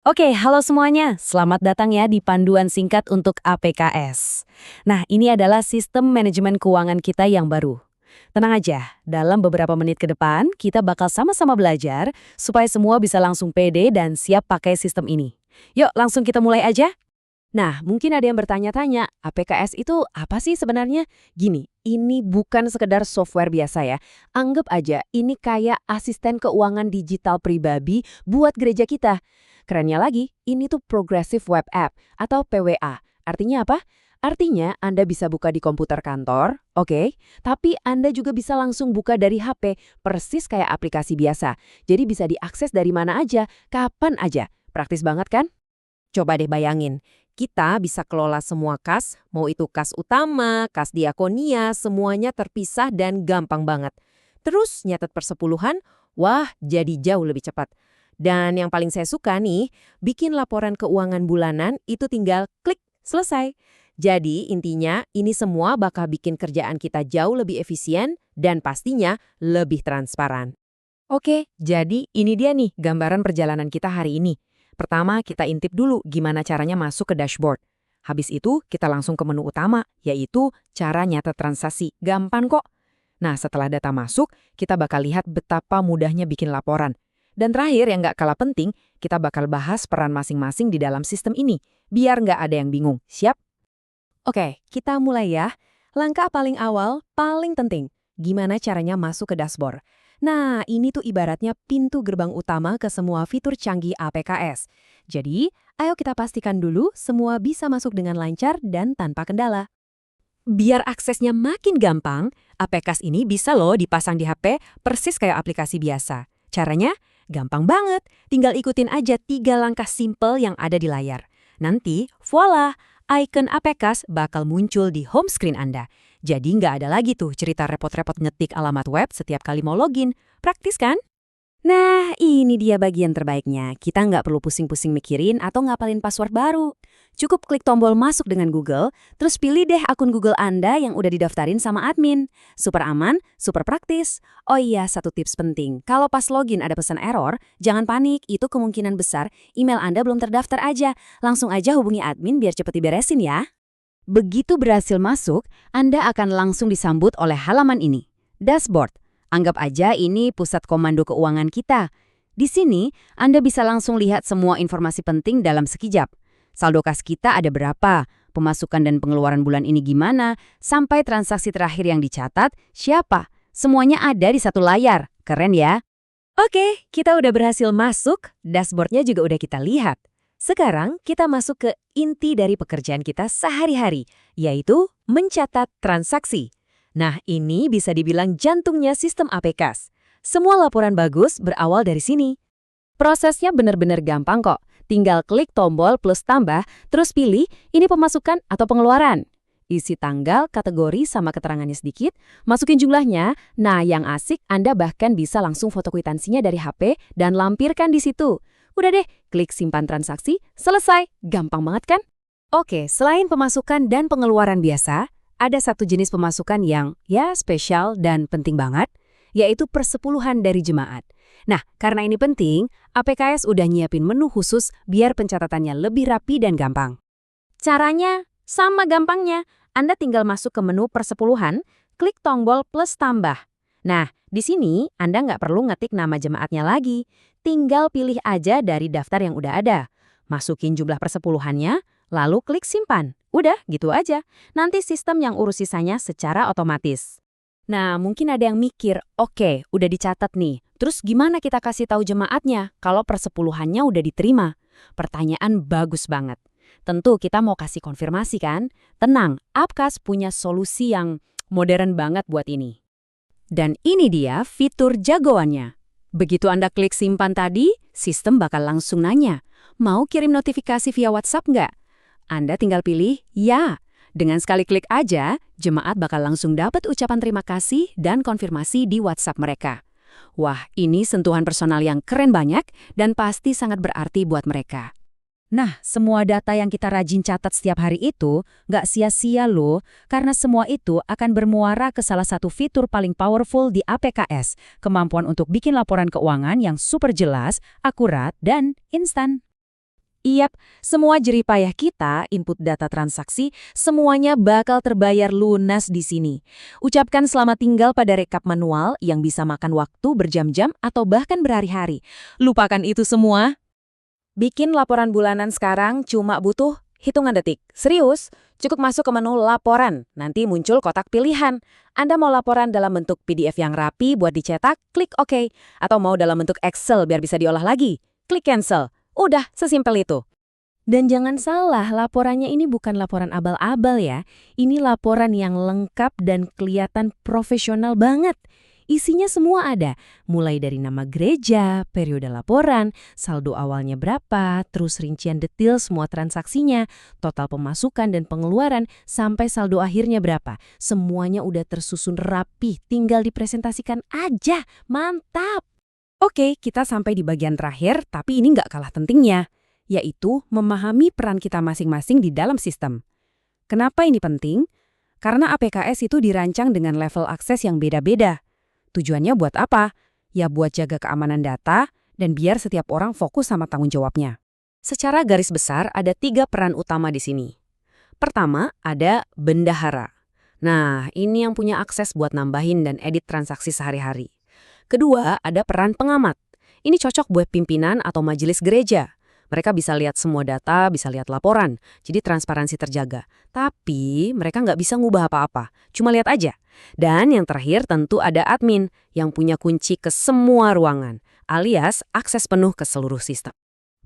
Oke, halo semuanya. Selamat datang ya di panduan singkat untuk APKS. Nah, ini adalah sistem manajemen keuangan kita yang baru. Tenang aja, dalam beberapa menit ke depan, kita bakal sama-sama belajar supaya semua bisa langsung pede dan siap pakai sistem ini. Yuk, langsung kita mulai aja. Nah, mungkin ada yang bertanya-tanya, APKS itu apa sih sebenarnya? Gini, ini bukan sekedar software biasa ya. Anggap aja ini kayak asisten keuangan digital pribadi buat gereja kita. Kerennya lagi, ini tuh Progressive Web App atau PWA. Artinya apa? Artinya Anda bisa buka di komputer kantor, oke, tapi Anda juga bisa langsung buka dari HP, persis kayak aplikasi biasa. Jadi bisa diakses dari mana aja, kapan aja. Praktis banget kan? Coba deh bayangin, kita bisa kelola semua kas, mau itu kas utama, kas diakonia, semuanya terpisah dan gampang banget. Terus nyatet persepuluhan, wah jadi jauh lebih cepat. Dan yang paling saya suka nih, bikin laporan keuangan bulanan itu tinggal klik, selesai. Jadi intinya ini semua bakal bikin kerjaan kita jauh lebih efisien dan pastinya lebih transparan. Oke, jadi ini dia nih gambaran perjalanan kita hari ini. Pertama, kita intip dulu gimana caranya masuk ke dashboard. Habis itu, kita langsung ke menu utama, yaitu cara nyatet transaksi. Gampang kok. Nah, setelah data masuk, kita bakal lihat betapa mudahnya bikin laporan. Dan terakhir, yang nggak kalah penting, kita bakal bahas peran masing-masing di dalam sistem ini, biar nggak ada yang bingung. Siap? Oke, kita mulai ya. Langkah paling awal, paling penting. Gimana caranya masuk ke dashboard? Nah, ini tuh ibaratnya pintu gerbang utama ke semua fitur canggih APKS. Jadi, ayo kita pastikan dulu semua bisa masuk dengan lancar dan tanpa kendala. Biar aksesnya makin gampang, APKS ini bisa loh dipasang di HP persis kayak aplikasi biasa. Caranya gampang banget, tinggal ikutin aja 3 langkah simple yang ada di layar. Nanti, voila, icon APKS bakal muncul di home screen Anda. Jadi nggak ada lagi tuh cerita repot-repot ngetik alamat web setiap kali mau login. Praktis kan? Nah, ini dia bagian terbaiknya. Kita nggak perlu pusing-pusing mikirin atau ngapalin password baru. Cukup klik tombol masuk dengan Google, terus pilih deh akun Google Anda yang udah didaftarin sama admin. Super aman, super praktis. Oh iya, satu tips penting. Kalau pas login ada pesan error, jangan panik. Itu kemungkinan besar email Anda belum terdaftar aja. Langsung aja hubungi admin biar cepet diberesin ya. Begitu berhasil masuk, Anda akan langsung disambut oleh halaman ini. Dashboard. Anggap aja ini pusat komando keuangan kita. Di sini, Anda bisa langsung lihat semua informasi penting dalam sekejap. Saldo kas kita ada berapa, pemasukan dan pengeluaran bulan ini gimana, sampai transaksi terakhir yang dicatat, siapa. Semuanya ada di satu layar. Keren ya? Oke, kita udah berhasil masuk, dashboardnya juga udah kita lihat. Sekarang kita masuk ke inti dari pekerjaan kita sehari-hari, yaitu mencatat transaksi. Nah, ini bisa dibilang jantungnya sistem APKS. Semua laporan bagus berawal dari sini. Prosesnya benar-benar gampang kok. Tinggal klik tombol plus tambah, terus pilih ini pemasukan atau pengeluaran. Isi tanggal, kategori, sama keterangannya sedikit, masukin jumlahnya. Nah, yang asik Anda bahkan bisa langsung foto kwitansinya dari HP dan lampirkan di situ. Udah deh, klik simpan transaksi, selesai. Gampang banget kan? Oke, selain pemasukan dan pengeluaran biasa, ada satu jenis pemasukan yang spesial dan penting banget, yaitu persepuluhan dari jemaat. Nah, karena ini penting, APKS udah nyiapin menu khusus biar pencatatannya lebih rapi dan gampang. Caranya sama gampangnya, Anda tinggal masuk ke menu persepuluhan, klik tombol plus tambah. Nah, di sini Anda nggak perlu ngetik nama jemaatnya lagi, tinggal pilih aja dari daftar yang udah ada. Masukin jumlah persepuluhannya, lalu klik simpan. Udah, gitu aja. Nanti sistem yang urus sisanya secara otomatis. Nah, mungkin ada yang mikir, oke, udah dicatat nih. Terus gimana kita kasih tahu jemaatnya kalau persepuluhannya udah diterima? Pertanyaan bagus banget. Tentu kita mau kasih konfirmasi kan? Tenang, APKS punya solusi yang modern banget buat ini. Dan ini dia fitur jagoannya. Begitu Anda klik simpan tadi, sistem bakal langsung nanya, mau kirim notifikasi via WhatsApp nggak? Anda tinggal pilih ya. Dengan sekali klik aja, jemaat bakal langsung dapat ucapan terima kasih dan konfirmasi di WhatsApp mereka. Wah, ini sentuhan personal yang keren banyak dan pasti sangat berarti buat mereka. Nah, semua data yang kita rajin catat setiap hari itu nggak sia-sia loh, karena semua itu akan bermuara ke salah satu fitur paling powerful di APKS, kemampuan untuk bikin laporan keuangan yang super jelas, akurat, dan instan. Iyap, semua jeripayah kita, input data transaksi, semuanya bakal terbayar lunas di sini. Ucapkan selamat tinggal pada rekap manual yang bisa makan waktu berjam-jam atau bahkan berhari-hari. Lupakan itu semua. Bikin laporan bulanan sekarang cuma butuh hitungan detik. Serius, cukup masuk ke menu laporan. Nanti muncul kotak pilihan. Anda mau laporan dalam bentuk PDF yang rapi buat dicetak, klik OK. Atau mau dalam bentuk Excel biar bisa diolah lagi, klik cancel. Udah, sesimpel itu. Dan jangan salah, laporannya ini bukan laporan abal-abal ya. Ini laporan yang lengkap dan kelihatan profesional banget. Isinya semua ada, mulai dari nama gereja, periode laporan, saldo awalnya berapa, terus rincian detail semua transaksinya, total pemasukan dan pengeluaran, sampai saldo akhirnya berapa. Semuanya udah tersusun rapi, tinggal dipresentasikan aja. Mantap! Oke, kita sampai di bagian terakhir, tapi ini nggak kalah pentingnya, yaitu memahami peran kita masing-masing di dalam sistem. Kenapa ini penting? Karena APKS itu dirancang dengan level akses yang beda-beda. Tujuannya buat apa? Ya buat jaga keamanan data dan biar setiap orang fokus sama tanggung jawabnya. Secara garis besar ada 3 peran utama di sini. Pertama, ada bendahara. Nah, ini yang punya akses buat nambahin dan edit transaksi sehari-hari. Kedua, ada peran pengamat. Ini cocok buat pimpinan atau majelis gereja. Mereka bisa lihat semua data, bisa lihat laporan, jadi transparansi terjaga. Tapi mereka nggak bisa ngubah apa-apa, cuma lihat aja. Dan yang terakhir tentu ada admin yang punya kunci ke semua ruangan, alias akses penuh ke seluruh sistem.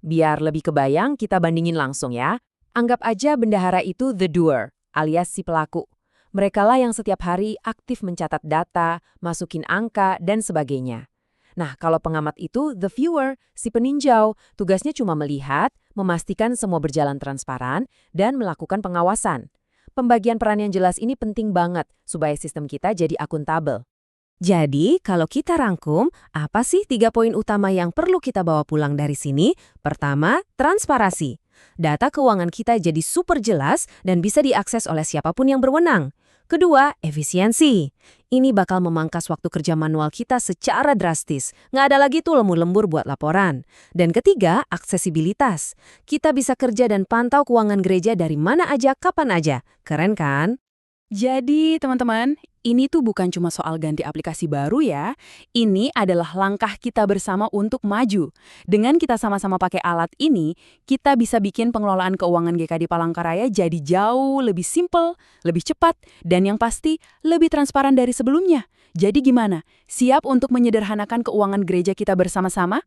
Biar lebih kebayang, kita bandingin langsung ya. Anggap aja bendahara itu the doer, alias si pelaku. Merekalah yang setiap hari aktif mencatat data, masukin angka, dan sebagainya. Nah, kalau pengamat itu the viewer, si peninjau, tugasnya cuma melihat, memastikan semua berjalan transparan, dan melakukan pengawasan. Pembagian peran yang jelas ini penting banget supaya sistem kita jadi akuntabel. Jadi, kalau kita rangkum, apa sih 3 poin utama yang perlu kita bawa pulang dari sini? Pertama, transparansi. Data keuangan kita jadi super jelas dan bisa diakses oleh siapapun yang berwenang. Kedua, efisiensi. Ini bakal memangkas waktu kerja manual kita secara drastis. Nggak ada lagi tuh lembur-lembur buat laporan. Dan ketiga, aksesibilitas. Kita bisa kerja dan pantau keuangan gereja dari mana aja, kapan aja. Keren kan? Jadi, teman-teman, ini tuh bukan cuma soal ganti aplikasi baru ya. Ini adalah langkah kita bersama untuk maju. Dengan kita sama-sama pakai alat ini, kita bisa bikin pengelolaan keuangan GKD Palangkaraya jadi jauh lebih simpel, lebih cepat, dan yang pasti lebih transparan dari sebelumnya. Jadi gimana? Siap untuk menyederhanakan keuangan gereja kita bersama-sama?